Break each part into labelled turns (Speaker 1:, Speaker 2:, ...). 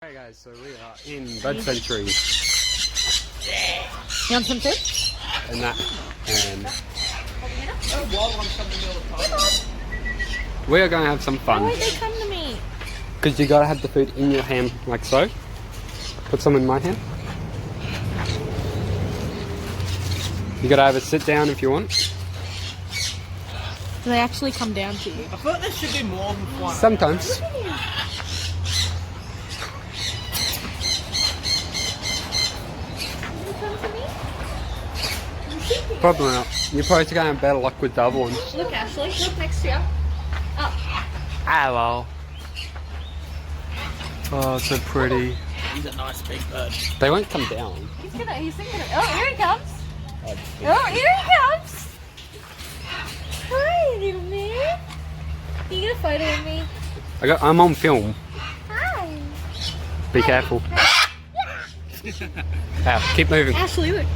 Speaker 1: Hey guys, so we are in Bird Sanctuary.
Speaker 2: You want some food?
Speaker 1: And that, and we are going to have some fun.
Speaker 2: Why would they come to me?
Speaker 1: Because you gotta have the food in your hand, like so. Put some in my hand. You gotta have a sit down if you want.
Speaker 2: Do they actually come down to you?
Speaker 3: I thought there should be more than one.
Speaker 1: Sometimes. Probably not. You're probably going to have better luck with the other ones.
Speaker 2: Look, Ashley. Look next to you. Up.
Speaker 1: Hello. Oh, so pretty.
Speaker 3: He's a nice big bird.
Speaker 1: They won't come down.
Speaker 2: He's thinking. Oh, here he comes. Oh, here he comes. Hi, little man. Can you get a photo of me?
Speaker 1: I'm on film.
Speaker 2: Hi.
Speaker 1: Be careful. Ow, keep moving.
Speaker 2: Ashley, look.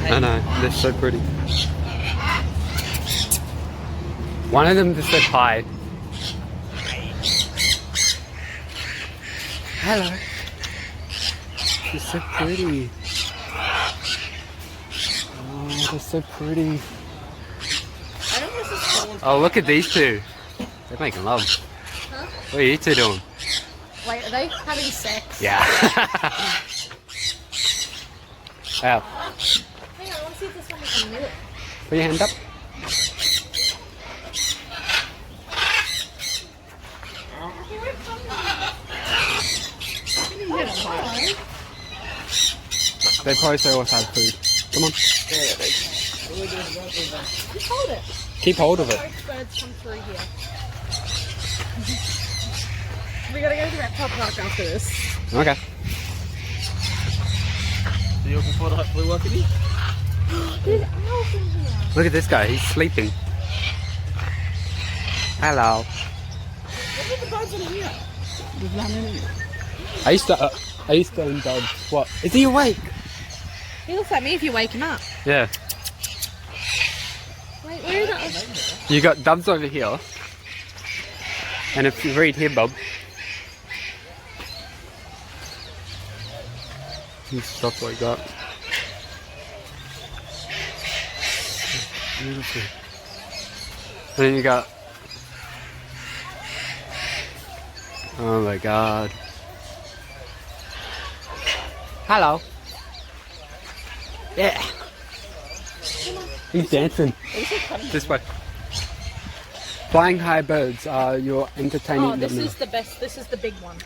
Speaker 1: I know, they're so pretty. One of them just said hi. Hello. They're so pretty. Oh, they're so pretty. Oh, look at these two. They're making love.
Speaker 2: Huh?
Speaker 1: What are you two doing?
Speaker 2: Wait, are they having sex?
Speaker 1: Yeah. Ow.
Speaker 2: Hang on, I want to see if this one can move.
Speaker 1: Put your hand up. They probably say also have food. Come on.
Speaker 2: Just hold it.
Speaker 1: Keep hold of it.
Speaker 2: Both birds come through here. We gotta go to the reptile park after this.
Speaker 1: Okay.
Speaker 3: So you're looking forward to hopefully working here?
Speaker 2: There's owls in here.
Speaker 1: Look at this guy. He's sleeping. Hello.
Speaker 3: Look at the birds in here. There's none in here.
Speaker 1: I used to own dogs. What? Is he awake?
Speaker 2: He looks like me if you wake him up.
Speaker 1: Yeah.
Speaker 2: Wait, where are the...
Speaker 1: You got Dubs over here. And if you read here, Bob. This stuff like that. Beautiful. And then you got... Oh my god. Hello. Yeah. He's dancing. This way. Flying high birds are your entertaining.
Speaker 2: Oh, this is the best. This is the big one.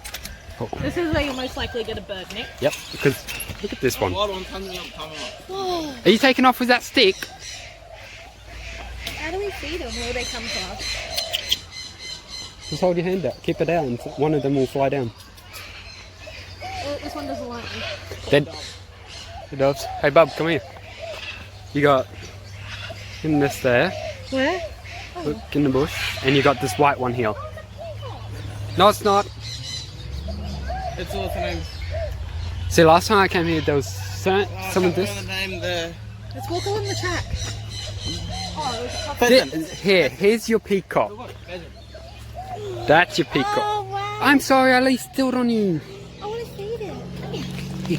Speaker 1: Oh.
Speaker 2: This is where you'll most likely get a bird, Nick.
Speaker 1: Yep, because look at this one.
Speaker 3: Wild one coming up, coming up.
Speaker 2: Whoa.
Speaker 1: Are you taking off with that stick?
Speaker 2: How do we feed them? Where they come to us?
Speaker 1: Just hold your hand out. Keep it out and one of them will fly down.
Speaker 2: Oh, this one doesn't like me.
Speaker 1: Then, hey Doves. Hey Bub, come here. You got him this there.
Speaker 2: Where?
Speaker 1: Look in the bush. And you got this white one here. No, it's not.
Speaker 3: It's all the name.
Speaker 1: See, last time I came here, there was some of this.
Speaker 2: Let's walk along the track. Oh, there's a couple.
Speaker 1: Here's your peacock. That's your peacock.
Speaker 2: Oh, wow.
Speaker 1: I'm sorry, I lay still on you.
Speaker 2: I want to feed it. Come here.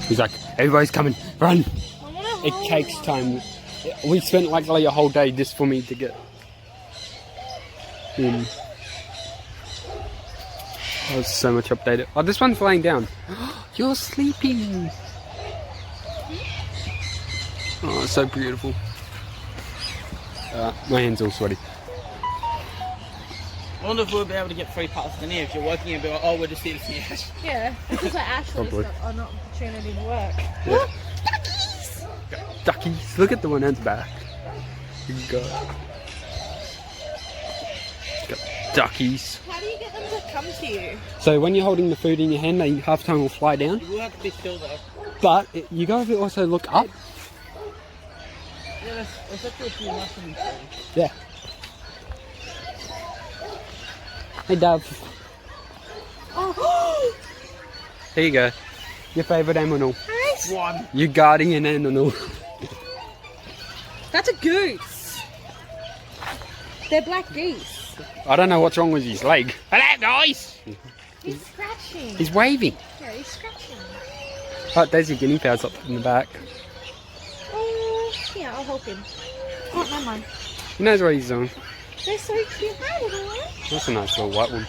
Speaker 1: He's like, everybody's coming, run.
Speaker 2: I want to
Speaker 1: It takes time. We spent like a whole day just for me to get in. Oh, so much updated. Oh, this one's laying down. You're sleeping. Oh, it's so beautiful. My hand's all sweaty.
Speaker 3: I wonder if we'll be able to get free passes in here if you're working and be like, oh, we're just here to see Ash.
Speaker 2: Yeah, this is like Ashley's
Speaker 1: Probably.
Speaker 2: got an opportunity to work.
Speaker 1: Yeah. Duckies. Look at the one at the back. You got duckies.
Speaker 2: How do you get them to come to you?
Speaker 1: So when you're holding the food in your hand, they half time will fly down.
Speaker 3: You will have to be still though.
Speaker 1: But you gotta also look up.
Speaker 3: Yeah, there's actually a few mushrooms there.
Speaker 1: Yeah. Hey Dove.
Speaker 2: Oh,
Speaker 1: Here you go. Your favourite animal.
Speaker 2: nice.
Speaker 3: One.
Speaker 1: Your guardian animal.
Speaker 2: That's a goose. They're black geese.
Speaker 1: I don't know what's wrong with his leg. Hello guys!
Speaker 2: He's scratching.
Speaker 1: He's waving.
Speaker 2: Yeah, he's scratching.
Speaker 1: Oh, there's your guinea fowls up in the back.
Speaker 2: Oh, yeah, I'll help him. Oh, never mind.
Speaker 1: He knows what he's doing.
Speaker 2: They're so cute. Hi, little one.
Speaker 1: That's a nice little white one.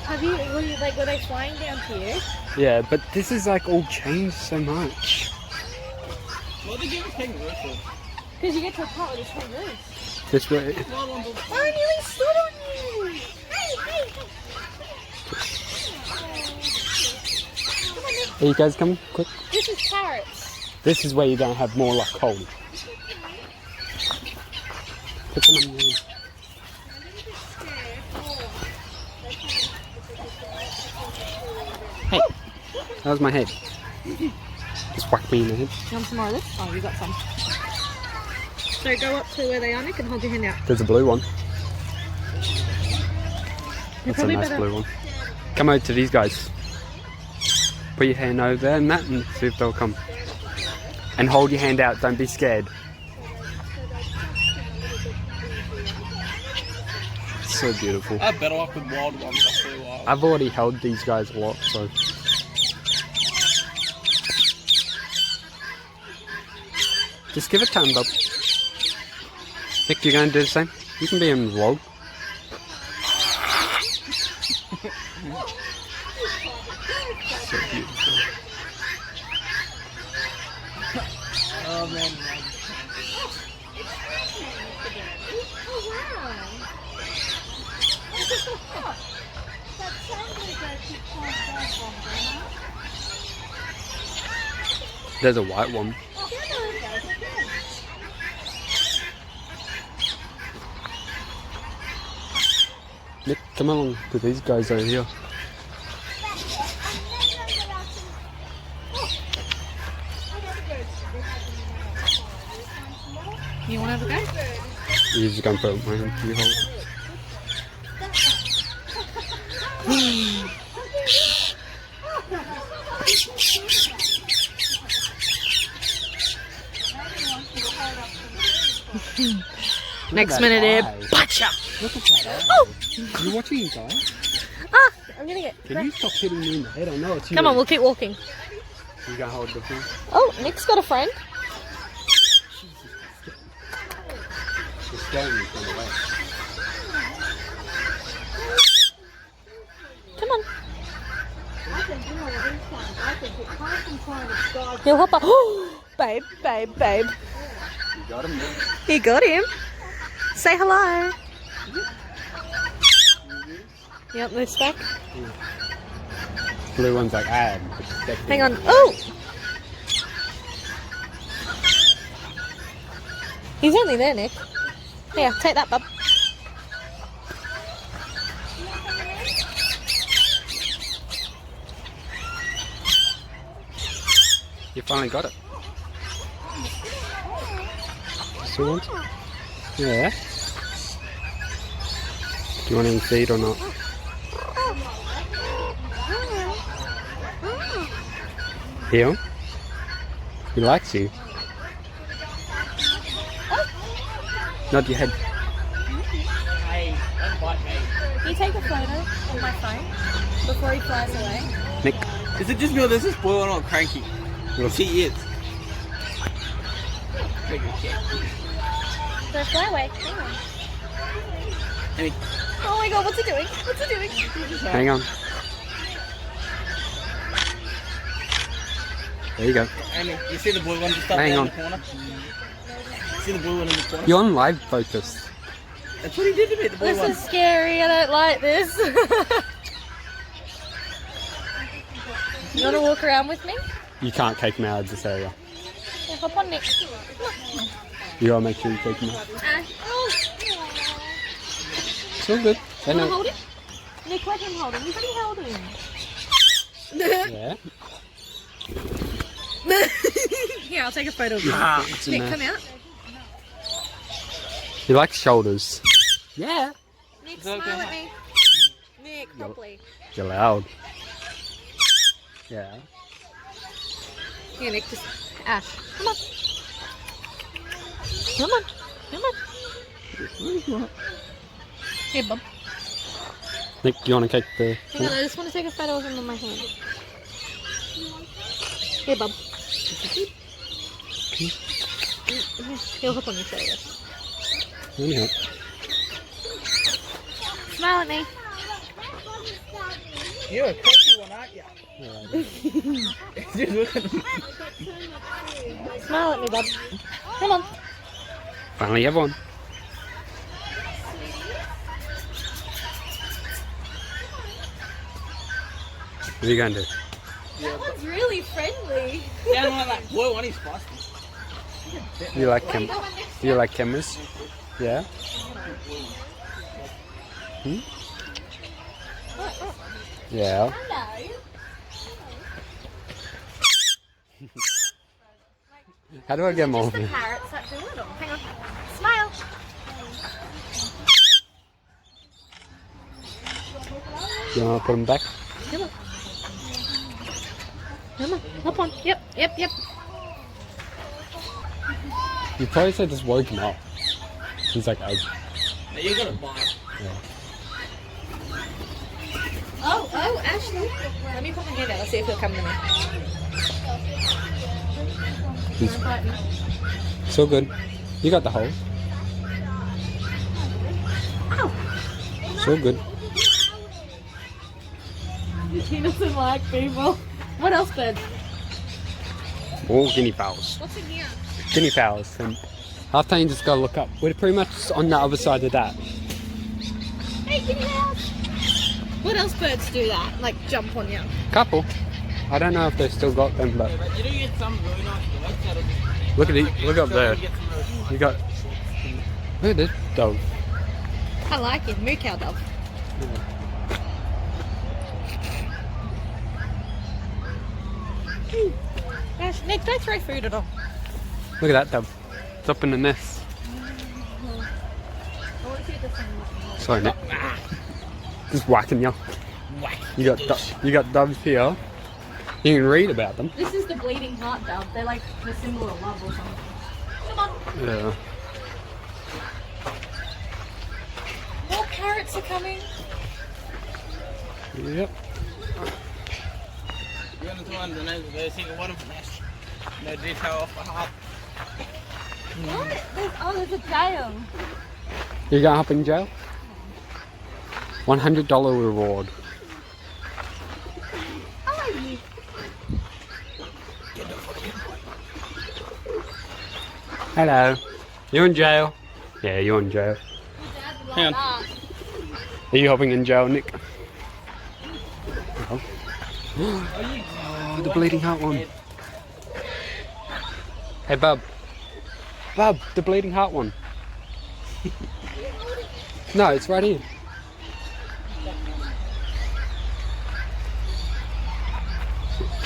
Speaker 2: Were they flying down here?
Speaker 1: Yeah, but this is like all changed so much.
Speaker 3: What did you give us kangaroos for?
Speaker 2: Because you get to a part where there's kangaroos.
Speaker 1: This way.
Speaker 2: Oh, I nearly stood on you. Hey. Come on, Nick.
Speaker 1: Are you guys coming? Quick.
Speaker 2: This is carrots.
Speaker 1: This is where you're going to have more luck holding. Put them on there. Hey, that was my head. Just whack me in the head.
Speaker 2: You want some more of this? Oh, you got some. So go up to where they are, Nick, and hold your hand out.
Speaker 1: There's a blue one.
Speaker 2: You're
Speaker 1: That's a nice blue one. Come over to these guys. Put your hand over there and that and see if they'll come. And hold your hand out, don't be scared. So beautiful.
Speaker 3: I have better luck with wild ones. That's really wild.
Speaker 1: I've already held these guys a lot, so. Just give it time, bub. Nick, you're going to do the same? You can be in the vlog. So beautiful.
Speaker 3: Oh man.
Speaker 1: There's a white one. Nick, come along to these guys over here.
Speaker 2: You want to have a go?
Speaker 1: You're just going to put my hand. You hold.
Speaker 2: Next minute, here. Gotcha!
Speaker 1: Look at that eye.
Speaker 2: Oh!
Speaker 1: You watching you guys?
Speaker 2: Ah! I'm gonna get.
Speaker 1: Can you stop hitting me in the head? I know it's you.
Speaker 2: Come on, we'll keep walking.
Speaker 1: You gonna hold the phone?
Speaker 2: Oh, Nick's got a friend.
Speaker 1: You're scaring me from the way.
Speaker 2: Come on. He'll hop up. Oh, babe.
Speaker 1: You got him there.
Speaker 2: You got him. Say hello. You want this back?
Speaker 1: Blue one's like,
Speaker 2: Hang on. Oh! He's only there, Nick. Here, take that, bub.
Speaker 1: You finally got it. Still want? Yeah. Do you want him to feed or not? Here? He likes you. Nod your head.
Speaker 3: Hey, don't bite me.
Speaker 2: Can you take a photo on my phone before he flies away?
Speaker 1: Nick.
Speaker 3: Is it just me or does this boy not cranky?
Speaker 1: Look.
Speaker 3: He is. Big shit.
Speaker 2: So fly away. Hang on.
Speaker 3: Amy,
Speaker 2: Oh my god, what's he doing? What's he doing?
Speaker 1: Hang on. There you go.
Speaker 3: Amy, you see the blue one just up
Speaker 1: Hang
Speaker 3: there
Speaker 1: on.
Speaker 3: in the corner? See the blue one in the corner?
Speaker 1: You're on live focus.
Speaker 3: That's what he did to me, the blue
Speaker 2: This
Speaker 3: one.
Speaker 2: is scary. I don't like this. You want to walk around with me?
Speaker 1: You can't take him out of this area.
Speaker 2: Yeah, hop on, Nick.
Speaker 1: You gotta make sure you take him out.
Speaker 2: Oh.
Speaker 1: It's all good. They
Speaker 2: You want to
Speaker 1: know.
Speaker 2: hold him? Nick, let him hold him. You've already held him.
Speaker 1: Yeah.
Speaker 2: Here, I'll take a photo of you.
Speaker 1: It's in
Speaker 2: Nick,
Speaker 1: there.
Speaker 2: come out.
Speaker 1: He likes shoulders. Yeah.
Speaker 2: Nick,
Speaker 3: Okay.
Speaker 2: smile at me. Nick, properly.
Speaker 1: You're loud. Yeah.
Speaker 2: Here, Nick, just... Ash, come on. Come on. Come on. Here, Bob.
Speaker 1: Nick, do you want to take the...
Speaker 2: Hang on, I just want to take a photo of him on my hand. Here, Bob. He'll hop on your shoulder.
Speaker 1: Yeah.
Speaker 2: Smile at me.
Speaker 3: You're a crazy one, aren't you? Just look at them.
Speaker 2: Smile at me, Bob. Come on.
Speaker 1: Finally have one. What are you going to do?
Speaker 2: That one's really friendly.
Speaker 3: Yeah, I'm like, boy, one is feisty.
Speaker 1: Do you like cameras? Yeah? Hmm? Yeah.
Speaker 2: Hello.
Speaker 1: How do I get more of
Speaker 2: The
Speaker 1: you?
Speaker 2: parrot's actually little. Hang on. Smile.
Speaker 1: You want to put them back?
Speaker 2: Come on. Come on. Hop on. Yep.
Speaker 1: You probably said just woke him up. He's like, oh.
Speaker 3: Now you gotta buy it.
Speaker 1: Yeah.
Speaker 2: Oh, Ashley. Let me put my hand out. Let's see if he'll come to me.
Speaker 1: It's all good. You got the hole. It's all good.
Speaker 2: He doesn't like people. What else, bud?
Speaker 1: All guinea fowls.
Speaker 2: What's in here?
Speaker 1: Guinea fowls. And half time you just gotta look up. We're pretty much on the other side of that.
Speaker 2: Hey, guinea fowls. What else birds do that? Like jump on you?
Speaker 1: Couple. I don't know if they've still got them, but
Speaker 3: But you do get some really nice birds out of this.
Speaker 1: look at it. Look up there.
Speaker 3: You get some really nice.
Speaker 1: You got. Look at this dog.
Speaker 2: I like it. Moo cow dog. Gosh, Nick, don't throw food at all.
Speaker 1: Look at that dog. It's up in the nest. Sorry, Nick. Just whacking you.
Speaker 3: Whack.
Speaker 1: You got doves here. You can read about them.
Speaker 2: This is the bleeding heart dove. They're like the symbol of love or something. Come on.
Speaker 1: Yeah.
Speaker 2: More parrots are coming.
Speaker 1: Yep.
Speaker 3: You want to find the nose of those single one of them. No detail off the heart.
Speaker 2: What? There's a tail.
Speaker 1: You gonna hop in jail? $100 reward.
Speaker 2: Oh, you.
Speaker 1: Hello. You in jail? Yeah, you're in jail.
Speaker 3: Hang on.
Speaker 1: Are you hopping in jail, Nick? Oh, the bleeding heart one. Hey, Bub. Bub, the bleeding heart one. No, it's right here.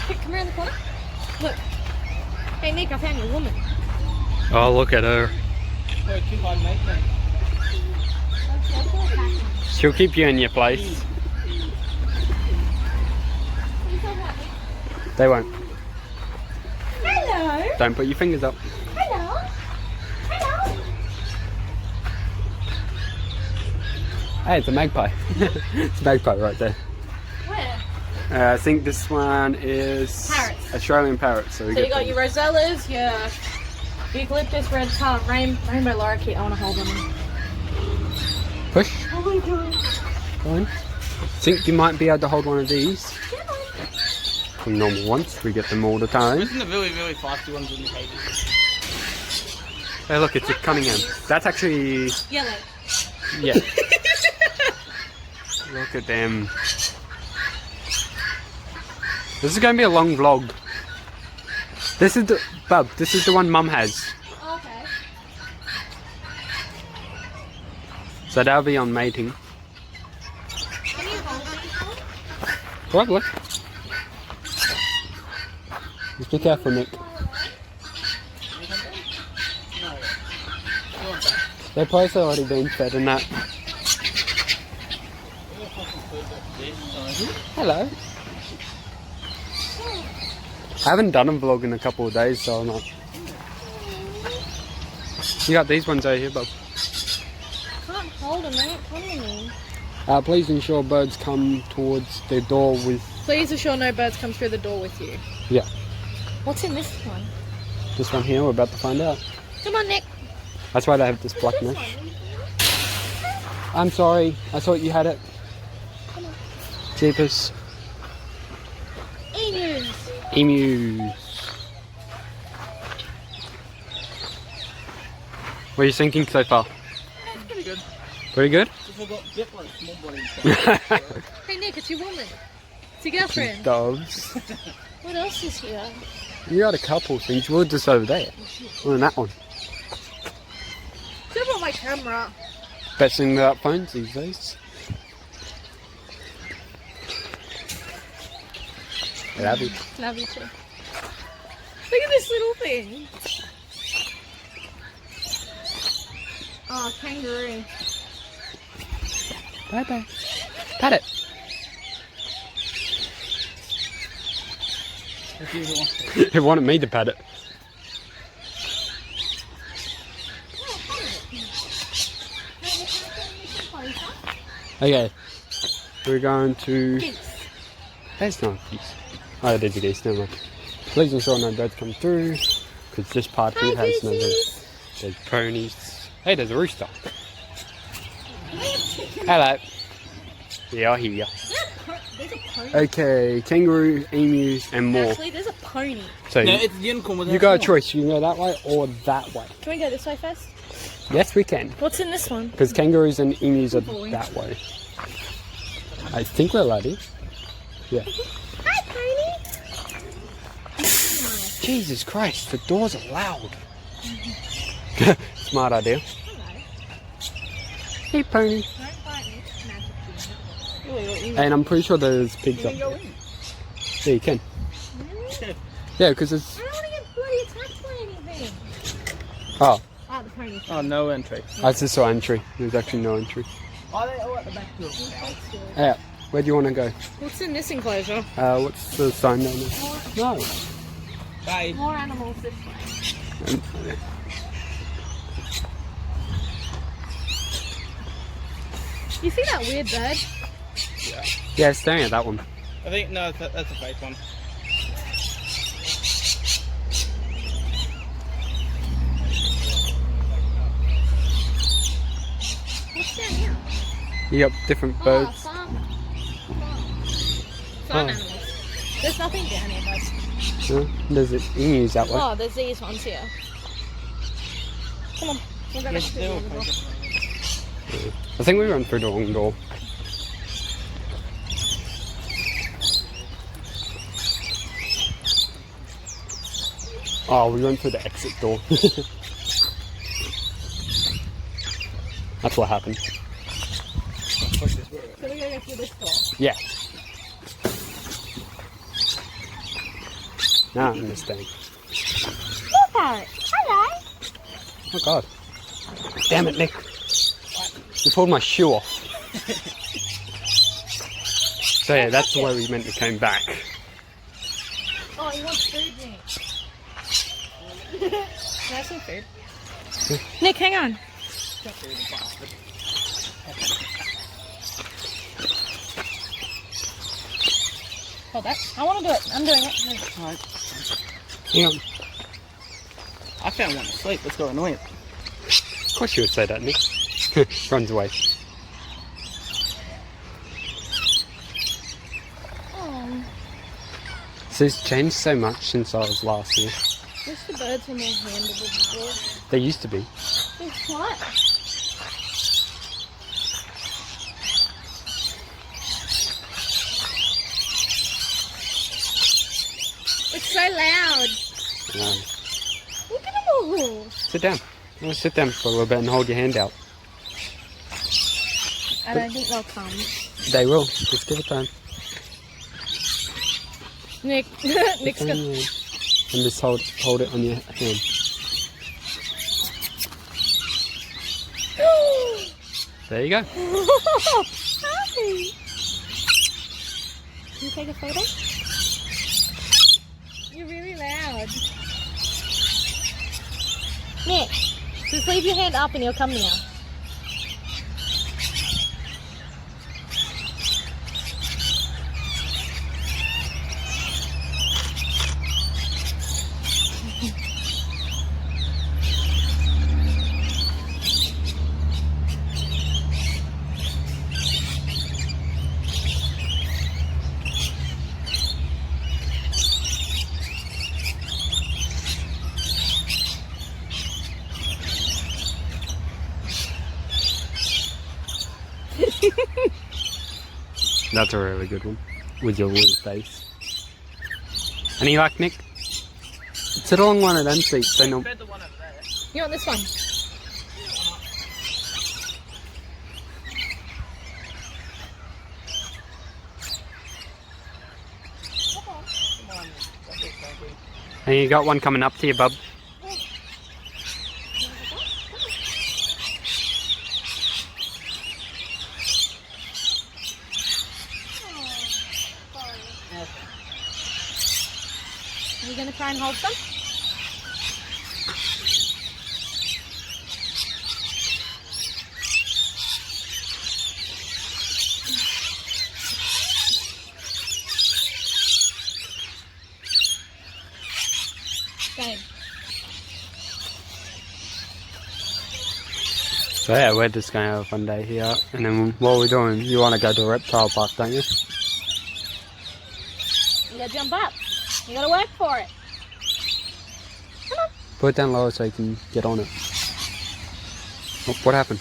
Speaker 2: Quick, come around the corner. Look. Hey, Nick, I found your woman.
Speaker 1: Oh, look at her.
Speaker 3: We're too hard mate, then.
Speaker 1: She'll keep you in your place. They won't.
Speaker 2: Hello.
Speaker 1: Don't put your fingers up.
Speaker 2: Hello. Hello.
Speaker 1: Hey, it's a magpie. It's a magpie right there.
Speaker 2: Where?
Speaker 1: I think this one is
Speaker 2: Parrots.
Speaker 1: Australian parrot. So,
Speaker 2: So you got your rosellas, your eucalyptus, red tongue, rainbow lorikeet. I want to hold them.
Speaker 1: push.
Speaker 2: Oh my god.
Speaker 1: Go on. Think you might be able to hold one of these. Some normal ones. We get them all the time.
Speaker 3: Isn't the really, really feisty ones in the cages?
Speaker 1: Hey, look, it's a Cunningham. That's actually
Speaker 2: Yellow.
Speaker 1: yeah. Look at them. This is going to be a long vlog. This is the Bub. This is the one Mum has.
Speaker 2: Okay.
Speaker 1: So that'll be on mating.
Speaker 2: Can you hold these?
Speaker 1: Probably. Just be careful, Nick. They're probably already been fed and that. Hello. I haven't done a vlog in a couple of days, so I'm not. You got these ones over here, Bob.
Speaker 2: Can't hold them, they're not coming in.
Speaker 1: Please ensure birds come towards the door with...
Speaker 2: Please assure no birds come through the door with you.
Speaker 1: Yeah.
Speaker 2: What's in this one?
Speaker 1: This one here, we're about to find out.
Speaker 2: Come on, Nick.
Speaker 1: That's why they have this black
Speaker 2: This
Speaker 1: mesh.
Speaker 2: one.
Speaker 1: I'm sorry, I thought you had it.
Speaker 2: Come on.
Speaker 1: Jeepers.
Speaker 2: Emus.
Speaker 1: Emus. What are you thinking so far?
Speaker 3: It's pretty good.
Speaker 1: Pretty good?
Speaker 3: Just I've got different small body stuff.
Speaker 2: Hey, Nick, it's your woman. It's your girlfriend.
Speaker 1: Doves.
Speaker 2: What else is here?
Speaker 1: You got a couple things. We're just over there. Well, in that one.
Speaker 2: Should have brought my camera.
Speaker 1: Best thing about phones these days. Love you.
Speaker 2: Love you too. Look at this little thing. Oh, kangaroo.
Speaker 1: Bye bye. Pat it.
Speaker 3: If you want.
Speaker 1: It wanted me to pat it. Okay. We're going to...
Speaker 2: Geese.
Speaker 1: That's not a geese. Oh, there's a geese. Never mind. Please ensure no birds come through. Because this part here has no birds. There's ponies. Hey, there's a rooster. Hello. Yeah, here.
Speaker 2: There's a pony.
Speaker 1: Okay, kangaroo, emus, and more.
Speaker 2: Actually, there's a pony.
Speaker 1: So
Speaker 3: No, it's unicorn with
Speaker 1: you got a choice. You can go that way or that way.
Speaker 2: Can we go this way first?
Speaker 1: Yes, we can.
Speaker 2: What's in this one?
Speaker 1: Because kangaroos and emus are
Speaker 2: Boy.
Speaker 1: that way. I think we're allowed to. Yeah.
Speaker 2: Hi, pony.
Speaker 1: Jesus Christ, the doors are loud. Smart idea.
Speaker 2: Hello.
Speaker 1: Hey, pony.
Speaker 2: Don't bite me.
Speaker 1: And I'm pretty sure there's pigs
Speaker 3: You
Speaker 1: up
Speaker 3: can go
Speaker 1: there.
Speaker 3: in.
Speaker 1: Yeah, you can. Yeah, because it's...
Speaker 2: I don't want to get bloody attacked by anything.
Speaker 1: Oh,
Speaker 2: Ah, the pony.
Speaker 3: Oh, no entry.
Speaker 1: I just saw entry. There's actually no entry.
Speaker 3: Are they all at the back door?
Speaker 1: Yeah, where do you want to go?
Speaker 2: What's in this enclosure?
Speaker 1: What's the sign down there? No.
Speaker 3: Bye.
Speaker 2: More animals this way. You see that weird bird?
Speaker 1: Yeah, staring at that one.
Speaker 3: I think, no, that's a fake one.
Speaker 2: What's down here?
Speaker 1: You got different
Speaker 2: Oh,
Speaker 1: birds.
Speaker 2: farm
Speaker 1: Oh.
Speaker 2: animals. There's nothing down here, bud.
Speaker 1: There's emus that way.
Speaker 2: Oh, there's these ones here. Come on, we'll go back
Speaker 3: Yes,
Speaker 2: to the
Speaker 3: they all
Speaker 2: other door.
Speaker 1: I think we went through the wrong door. Oh, we went through the exit door. That's what happened.
Speaker 2: So we gotta go through this door.
Speaker 1: Yeah. Now I understand.
Speaker 2: Look at it. Hello.
Speaker 1: Oh god. Damn it, Nick. You pulled my shoe off. So yeah, that's the way we meant to came back.
Speaker 2: Oh, you want food, Nick? Can I have some food? Nick, hang on. Hold that. I want to do it. I'm doing it.
Speaker 3: Alright.
Speaker 1: Hang on.
Speaker 3: I found one asleep. Let's go annoy it.
Speaker 1: Of course you would say that, Nick. Runs away.
Speaker 2: Oh,
Speaker 1: So it's changed so much since I was last here.
Speaker 2: wish the birds were more handleable before.
Speaker 1: They used to be.
Speaker 2: It's what? It's so loud. Look at them all.
Speaker 1: Sit down. I'm gonna sit down for a little bit and hold your hand out.
Speaker 2: I don't think they'll come.
Speaker 1: They will. Just give it time.
Speaker 2: Nick, Nick's
Speaker 1: And
Speaker 2: gonna.
Speaker 1: just hold it on your hand. There you go.
Speaker 2: Hi. Can you take a photo? You're really loud. Nick, just leave your hand up and he'll come now.
Speaker 1: That's a really good one. With your little face. And you like, Nick? Sit along one of them seats. They know.
Speaker 3: Compared to the one over there.
Speaker 2: You want this one?
Speaker 3: Come on. That's it, thank you.
Speaker 1: And you got one coming up to you, bub.
Speaker 2: Are you going to try and hold some? Okay.
Speaker 1: So yeah, we're just going to have a fun day here. And then what are we doing? You want to go to a reptile park, don't you?
Speaker 2: You got to jump up. You got to work for it. Come on.
Speaker 1: Put it down lower so you can get on it. Oh, what happened?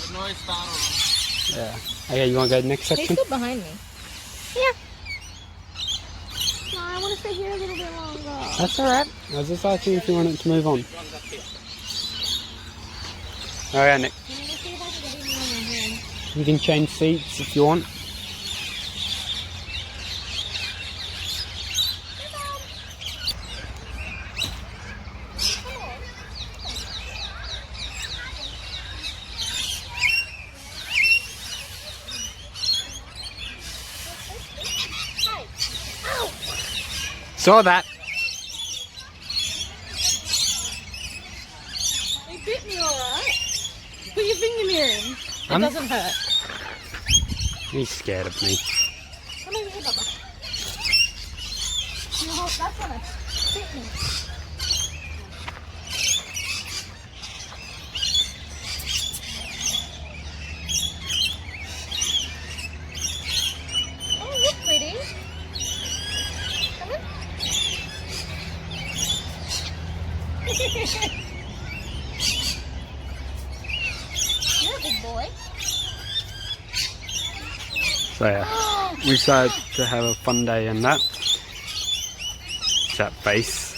Speaker 3: The noise startled.
Speaker 1: Yeah. Okay, you want to go to the next
Speaker 2: He's
Speaker 1: section?
Speaker 2: still behind me. Yeah. No, I want to stay here a little bit longer.
Speaker 1: That's alright. I was just asking if you wanted to move on.
Speaker 3: One's up here.
Speaker 1: Alright, Nick.
Speaker 2: Let me see if I can get him on your hand.
Speaker 1: You can change seats if you want. Saw that.
Speaker 2: He bit me alright. Put your finger near him. It doesn't hurt.
Speaker 1: He's scared of me.
Speaker 2: Come over here, Bubba. You hold, that's gonna bit me. Oh, you're pretty. Come on. You're a big boy.
Speaker 1: So yeah, we decided to have a fun day in that. It's that face.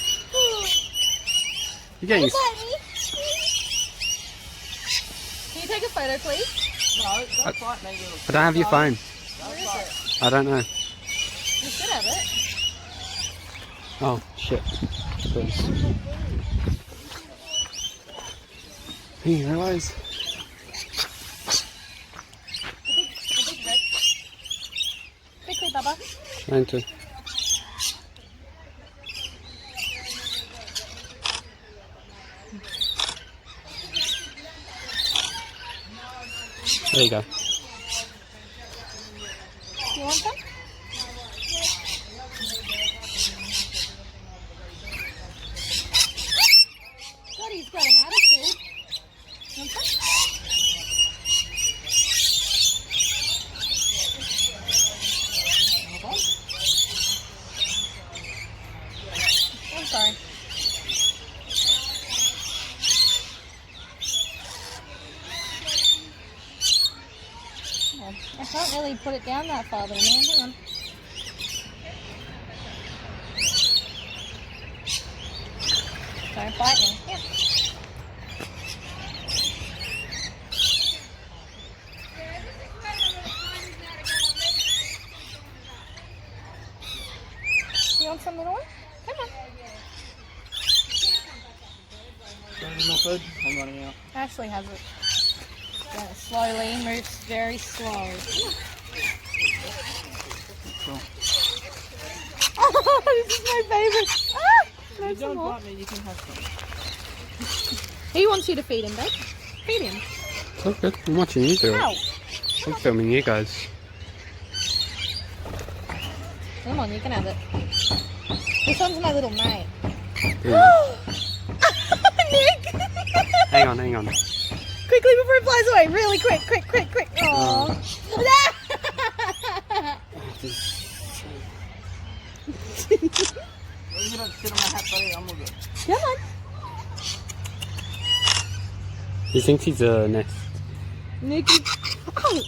Speaker 1: You're getting...
Speaker 2: Can you take a photo, please?
Speaker 3: No, don't fight me.
Speaker 1: I don't have your phone.
Speaker 2: Where is it?
Speaker 1: I don't know.
Speaker 2: You should have it.
Speaker 1: Oh, shit. Please. Hey, realise?
Speaker 2: The big red. Quickly, Bubba.
Speaker 1: Trying to. There you go.
Speaker 2: You want some? God, he's got an attitude. Want some? I'm sorry. Oh, I can't really put it down that far, but man, hang on. Don't bite me. Yeah. You want some little one? Come on.
Speaker 3: Any more food? I'm running out.
Speaker 2: Ashley has it. Yeah, slowly, moves very slow.
Speaker 3: Cool.
Speaker 2: Oh, this is my favourite. Ah! Can I have
Speaker 3: If you
Speaker 2: some
Speaker 3: don't
Speaker 2: more?
Speaker 3: bite me, you can have some.
Speaker 2: He wants you to feed him, babe. Feed him.
Speaker 1: It's all good. I'm watching you do it.
Speaker 2: Ow.
Speaker 1: I'm filming you guys.
Speaker 2: Come on, you can have it. This one's my little mate.
Speaker 1: Yeah.
Speaker 2: Nick!
Speaker 1: Hang on, hang on.
Speaker 2: Quickly before it flies away. Really quick, quick, quick, quick. Aww.
Speaker 3: You don't sit on my hat, buddy. I'm all good.
Speaker 2: Come on.
Speaker 1: He thinks he's a nest.
Speaker 2: Nikki. Oh.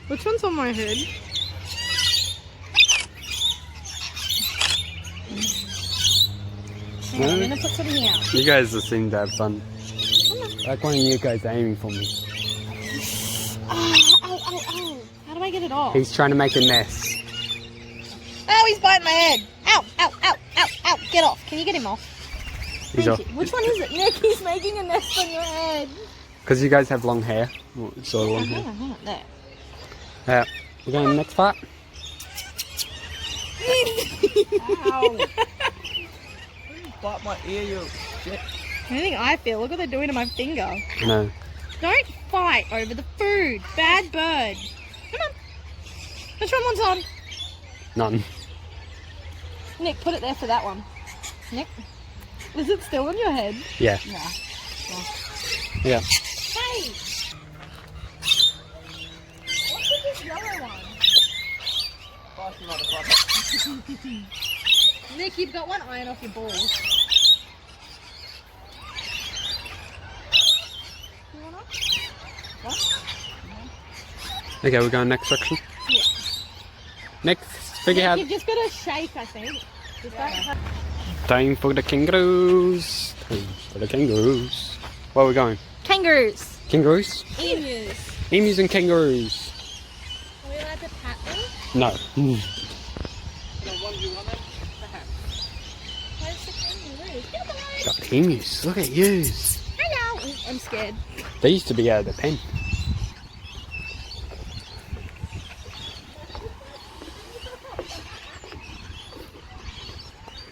Speaker 2: Which one's on my head? Hang on, I'm gonna put some here.
Speaker 1: You guys just seem to have fun. Like one of you guys aiming for me.
Speaker 2: Ow. How do I get it off?
Speaker 1: He's trying to make a nest.
Speaker 2: Oh, he's biting my head. Ow. Get off. Can you get him off?
Speaker 1: He's
Speaker 2: Thank
Speaker 1: off.
Speaker 2: you. Which one is it? Nick, he's making a nest on your head.
Speaker 1: Because you guys have long hair. Sort of long hair.
Speaker 2: Hang on. There.
Speaker 1: Yeah. We're going to the next part.
Speaker 3: Ow. Bite my ear, you shit.
Speaker 2: Anything I feel. Look what they're doing to my finger.
Speaker 1: No.
Speaker 2: Don't fight over the food. Bad bird. Come on. Which one's on?
Speaker 1: None.
Speaker 2: Nick, put it there for that one. Nick, is it still on your head?
Speaker 1: Yeah.
Speaker 2: Yeah.
Speaker 1: Yeah.
Speaker 2: Hey! What's with this yellow one?
Speaker 3: Fast motherfucker.
Speaker 2: Nick, you've got one iron off your balls. You wanna? What?
Speaker 1: Okay, we're going next section.
Speaker 2: Yeah.
Speaker 1: Next, figure out.
Speaker 2: You've just got to shake, I think. Just don't have...
Speaker 1: Time for the kangaroos. Time for the kangaroos. Where are we going?
Speaker 2: Kangaroos.
Speaker 1: Kangaroos?
Speaker 2: Emus.
Speaker 1: Emus and kangaroos.
Speaker 2: Are we allowed to pat them?
Speaker 1: No.
Speaker 2: Where's the kangaroos? Get away.
Speaker 1: Got emus. Look at yous.
Speaker 2: Hello. I'm scared.
Speaker 1: They used to be out of the pen.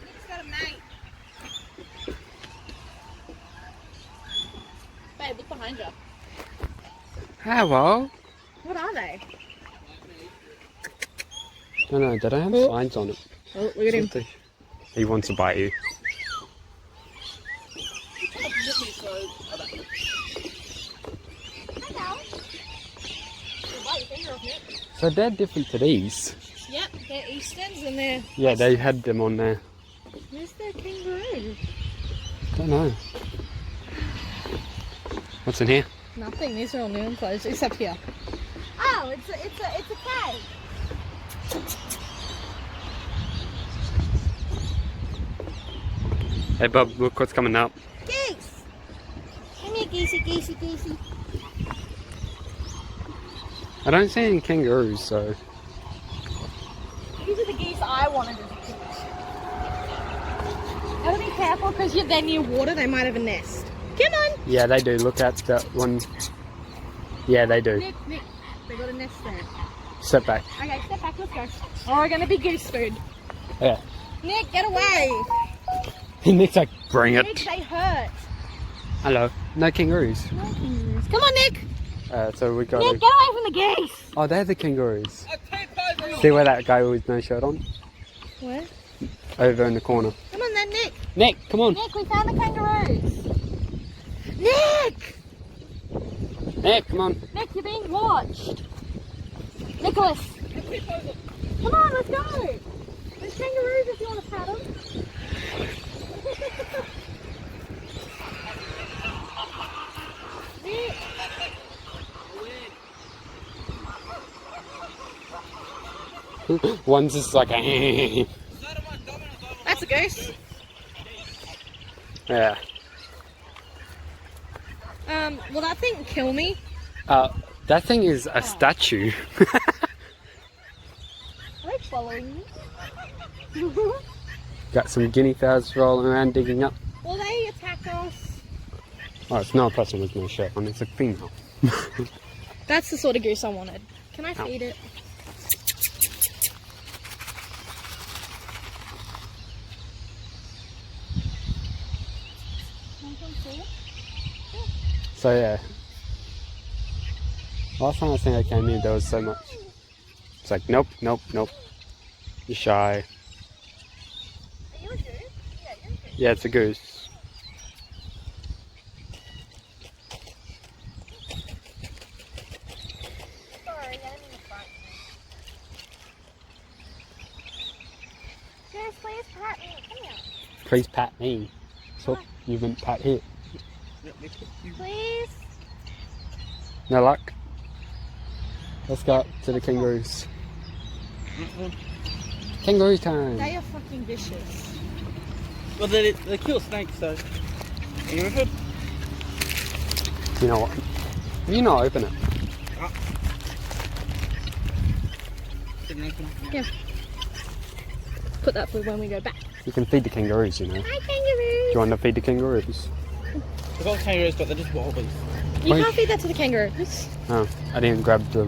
Speaker 2: Nick's got a mate. Babe, look behind you.
Speaker 1: Hello.
Speaker 2: What are they?
Speaker 1: No, they don't have signs on it.
Speaker 2: Oh, look at him.
Speaker 1: He wants to bite you.
Speaker 2: Hello. You'll bite your finger off, Nick.
Speaker 1: So they're different to these.
Speaker 2: Yep, they're Easterns and they're...
Speaker 1: Yeah, they had them on there.
Speaker 2: Where's the kangaroo?
Speaker 1: Don't know. What's in here?
Speaker 2: Nothing, these are all new and closed, except here. Oh, it's a cave.
Speaker 1: Hey, Bob, look what's coming up.
Speaker 2: Geese! Come here, geesey.
Speaker 1: I don't see any kangaroos, so...
Speaker 2: These are the geese I wanted as a kid. Gotta be careful because they're near water, they might have a nest. Come on!
Speaker 1: Yeah, they do. Look at that one. Yeah, they do.
Speaker 2: Nick, they got a nest there.
Speaker 1: Step back.
Speaker 2: Okay, step back, let's go. Or we're gonna be goose food.
Speaker 1: Yeah.
Speaker 2: Nick, get away!
Speaker 1: Nick's like, bring
Speaker 2: Nick,
Speaker 1: it.
Speaker 2: they hurt.
Speaker 1: Hello. No kangaroos.
Speaker 2: No kangaroos. Come on, Nick!
Speaker 1: So we got
Speaker 2: Nick, get away from the geese!
Speaker 1: Oh, they're the kangaroos. See where that guy with no shirt on?
Speaker 2: Where?
Speaker 1: Over in the corner.
Speaker 2: Come on then, Nick!
Speaker 1: Nick, come on.
Speaker 2: Nick, we found the kangaroos! Nick!
Speaker 1: Nick, come on.
Speaker 2: Nick, you're being watched! Nicholas! Come on, let's go! There's kangaroos if you want to pat them. Nick!
Speaker 1: One's just like a...
Speaker 2: That's a goose.
Speaker 1: Yeah.
Speaker 2: Will that thing kill me?
Speaker 1: That thing is a statue.
Speaker 2: Are they following me?
Speaker 1: Got some guinea fowls rolling around digging up.
Speaker 2: Will they attack us?
Speaker 1: Oh, it's not a person with no shirt on, it's a female.
Speaker 2: That's the sort of goose I wanted. Can I feed it?
Speaker 1: So yeah. Last time I think I came here there was so much. It's like nope. You're shy.
Speaker 2: Are you a goose? Yeah, you're a goose.
Speaker 1: Yeah, it's a goose.
Speaker 2: Sorry, I didn't mean to frighten you. Goose, please pat me. Come here.
Speaker 1: Please pat me. So you've been pat here.
Speaker 2: Please.
Speaker 1: No luck. Let's go up to the kangaroos. Kangaroo time.
Speaker 2: They are fucking vicious.
Speaker 3: Well, they kill snakes, so. You ever heard?
Speaker 1: You know what? You not open it.
Speaker 2: Yeah. Put that for when we go back.
Speaker 1: You can feed the kangaroos, you know.
Speaker 2: Hi,
Speaker 1: Do
Speaker 2: kangaroos.
Speaker 1: you want to feed the kangaroos?
Speaker 3: I've got kangaroos, but they're just wobblies.
Speaker 2: You
Speaker 1: Wait.
Speaker 2: can't feed that to the kangaroos.
Speaker 1: Oh, I didn't grab the.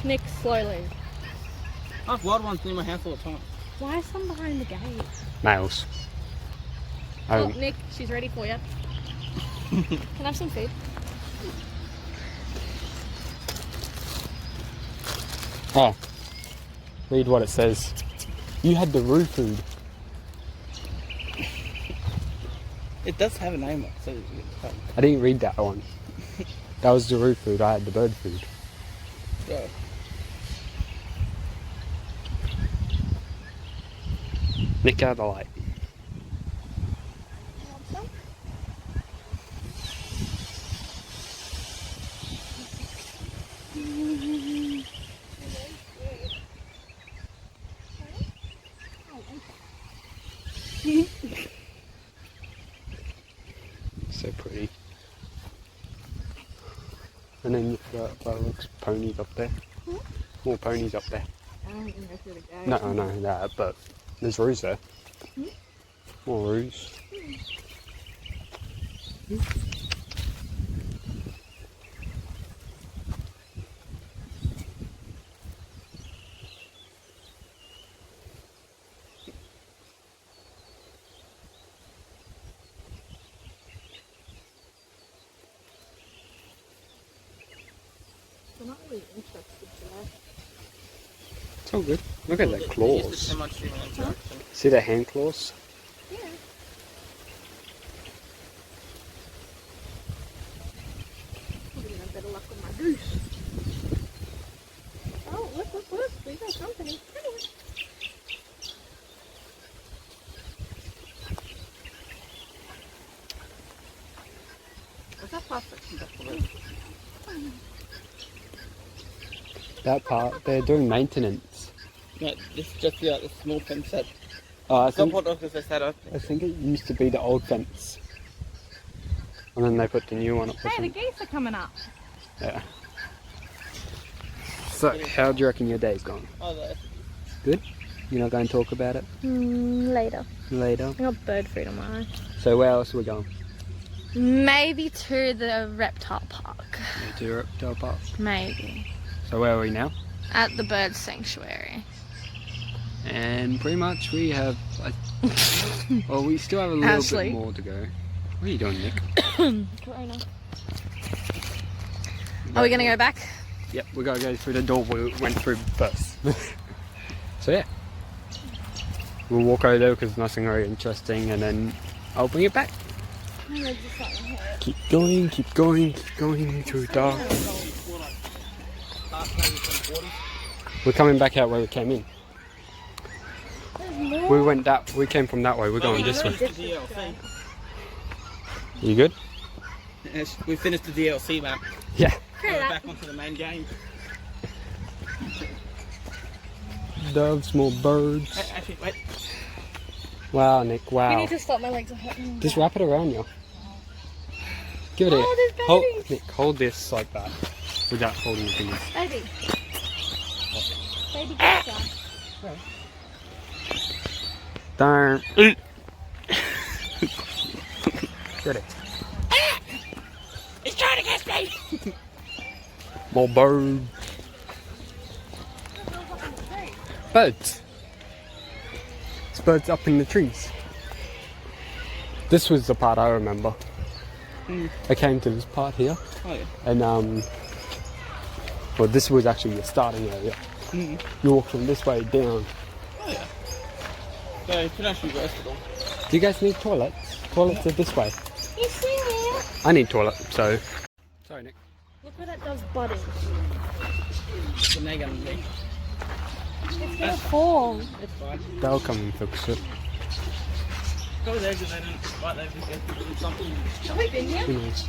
Speaker 2: Nick, slowly.
Speaker 3: I have wild ones near my house all the time.
Speaker 2: Why is some behind the gate?
Speaker 1: Males.
Speaker 2: Oh,
Speaker 1: Oh,
Speaker 2: Nick, she's ready for you. Can I have some food?
Speaker 1: oh. Read what it says. You had the roo food.
Speaker 3: It does have a name, so.
Speaker 1: I didn't read that one. That was the roo food. I had the bird food.
Speaker 3: Yeah.
Speaker 1: Nick out the light. So pretty. And then you've got looks ponies up there. More ponies up there.
Speaker 2: I don't even know where to go.
Speaker 1: No, that, but there's roos there. More roos.
Speaker 2: We're not really interested today.
Speaker 1: It's all good. Look at their
Speaker 3: Used to
Speaker 1: claws.
Speaker 3: so much human interaction.
Speaker 1: See their hand claws?
Speaker 2: Yeah. Probably gonna have better luck with my goose. Oh, look. We got company. Come here.
Speaker 3: What's that plastic stuff for?
Speaker 1: That part, they're doing maintenance.
Speaker 3: No, this is just the small fence set.
Speaker 1: Oh,
Speaker 3: Some hot dogs they set up.
Speaker 1: I think it used to be the old fence. And then they put the new one up. or
Speaker 2: Hey, the
Speaker 1: something.
Speaker 2: geese are coming up.
Speaker 1: Yeah. So, how do you reckon your day's gone?
Speaker 3: Oh, there.
Speaker 1: Good? You're not going to talk about it
Speaker 2: Later.
Speaker 1: later?
Speaker 2: I got bird food on my eye.
Speaker 1: So where else are we going?
Speaker 2: Maybe to the reptile park.
Speaker 1: To Reptile Park.
Speaker 2: Maybe.
Speaker 1: So where are we now?
Speaker 2: At the bird sanctuary.
Speaker 1: And pretty much we have... well, we still have a little
Speaker 2: Ashley.
Speaker 1: bit more to go. What are you doing, Nick?
Speaker 2: Corona. Are we gonna go back?
Speaker 1: Yep, we gotta go through the door we went through first. So yeah. We'll walk over there because there's nothing very interesting and then I'll bring it back. Keep going through dark. We're coming back out where we came in. We came from that way, we're going this way.
Speaker 3: DLC.
Speaker 1: You good?
Speaker 3: Yes, we finished the DLC map.
Speaker 1: Yeah.
Speaker 3: We're back onto the main game.
Speaker 1: Doves, more birds.
Speaker 3: Actually, wait.
Speaker 1: Wow, Nick,
Speaker 2: We
Speaker 1: wow.
Speaker 2: need to stop, my legs are hurting.
Speaker 1: Just wrap it around you. Give it
Speaker 2: Oh,
Speaker 1: here.
Speaker 2: there's
Speaker 1: Hold,
Speaker 2: babies.
Speaker 1: Nick, hold this like that. Without holding your fingers.
Speaker 2: Baby. Baby geese.
Speaker 1: Darn. Get it.
Speaker 3: He's trying to catch me!
Speaker 1: More birds. Birds. It's birds up in the trees. This was the part I remember. I came to this part here,
Speaker 3: Oh, yeah.
Speaker 1: and well, this was actually the starting area. You walk from this way down.
Speaker 3: Oh, yeah. So you can actually rest it all.
Speaker 1: Do you guys need toilets? Toilets are this way.
Speaker 2: You see me?
Speaker 1: I need toilet, so. Sorry, Nick.
Speaker 2: Look where that dove's butt is.
Speaker 3: The neg underneath.
Speaker 2: It's gonna fall.
Speaker 3: It's fine.
Speaker 1: They'll come and fix it.
Speaker 3: Probably there because they didn't like that because something.
Speaker 2: Have we been here?
Speaker 1: Who knows?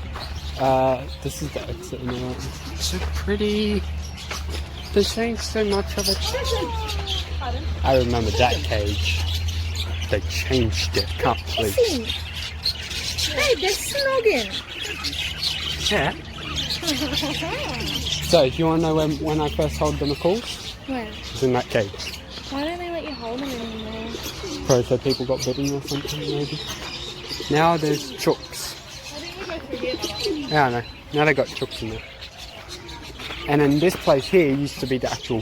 Speaker 1: This is the exit in the right. So pretty. They're saying so much of it.
Speaker 2: Pardon?
Speaker 1: I remember that cage. They changed it. Can't believe.
Speaker 2: Kissing. Hey, they're snogging.
Speaker 1: Yeah. So, do you want to know when I first told them a call?
Speaker 2: Where?
Speaker 1: It's in that cage.
Speaker 2: Why don't they let you hold them anymore?
Speaker 1: Probably so people got bitten or something, maybe. Now there's chooks.
Speaker 2: Why don't you go through here?
Speaker 1: Yeah, I know. Now they got chooks in there. And then this place here used to be the actual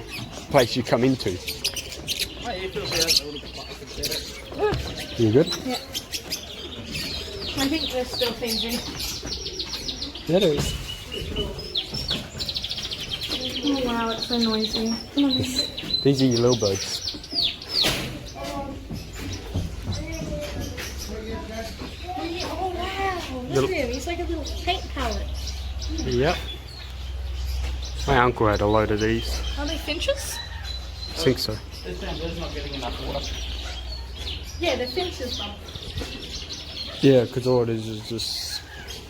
Speaker 1: place you come into. You good?
Speaker 2: Yeah. I think there's still things in.
Speaker 1: Yeah, it is.
Speaker 2: Oh wow, it's so noisy. Come on,
Speaker 1: These are your little birds.
Speaker 2: Oh wow, look at him. He's like a little paint palette.
Speaker 1: Yep. My uncle had a load of these.
Speaker 2: Are they finches?
Speaker 1: I think so.
Speaker 3: This bamboo's not getting enough water.
Speaker 2: Yeah, they're finches, Bob.
Speaker 1: Yeah, because all it is just...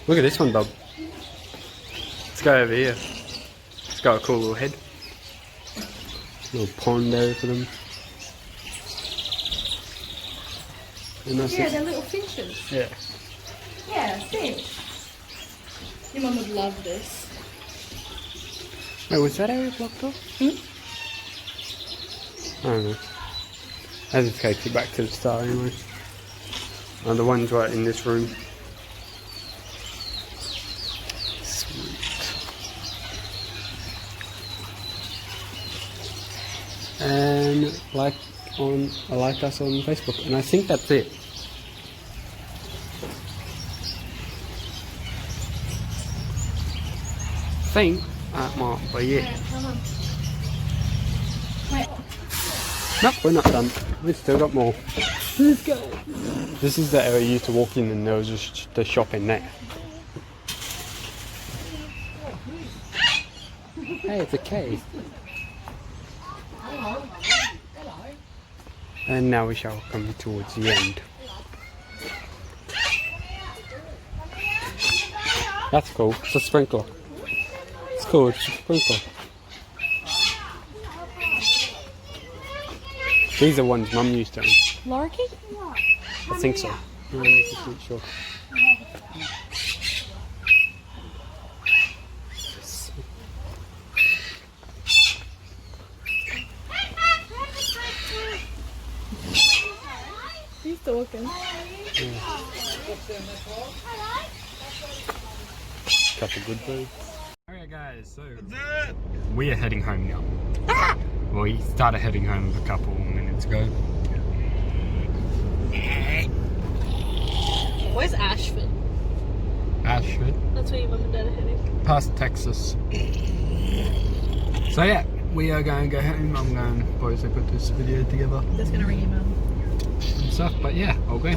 Speaker 1: Look at this one, bub. Let's go over here. It's got a cool little head. Little pond area for them. And that's
Speaker 2: Yeah,
Speaker 1: it.
Speaker 2: they're little finches.
Speaker 1: Yeah.
Speaker 2: Yeah, finch. Your mum would love this.
Speaker 1: Wait, was that area blocked off?
Speaker 2: Hmm?
Speaker 1: I don't know. I just take it back to the start anyway. Oh, the one's right in this room. Sweet. And like us on Facebook, and I think that's it. Think that might be it.
Speaker 2: Yeah, come on. Wait.
Speaker 1: Nope, we're not done. We've still got more.
Speaker 2: Let's go.
Speaker 1: This is the area you used to walk in, and there was just the shop in there. Hey, it's a cave. And now we shall come towards the end. That's cool. It's a sprinkler. It's cool. It's a sprinkler. These are ones Mum used to own.
Speaker 2: Larky?
Speaker 1: I think so. I'm not sure.
Speaker 2: He's talking.
Speaker 1: Couple good birds. Alright guys, so we are heading home now. Well, we started heading home a couple minutes ago.
Speaker 2: Where's Ashford?
Speaker 1: Ashford,
Speaker 2: That's where your mum and dad are heading.
Speaker 1: past Texas. So yeah, we are going to go home. I'm going to probably put this video together
Speaker 2: Just gonna ring your mum.
Speaker 1: and stuff, but yeah, I'll go.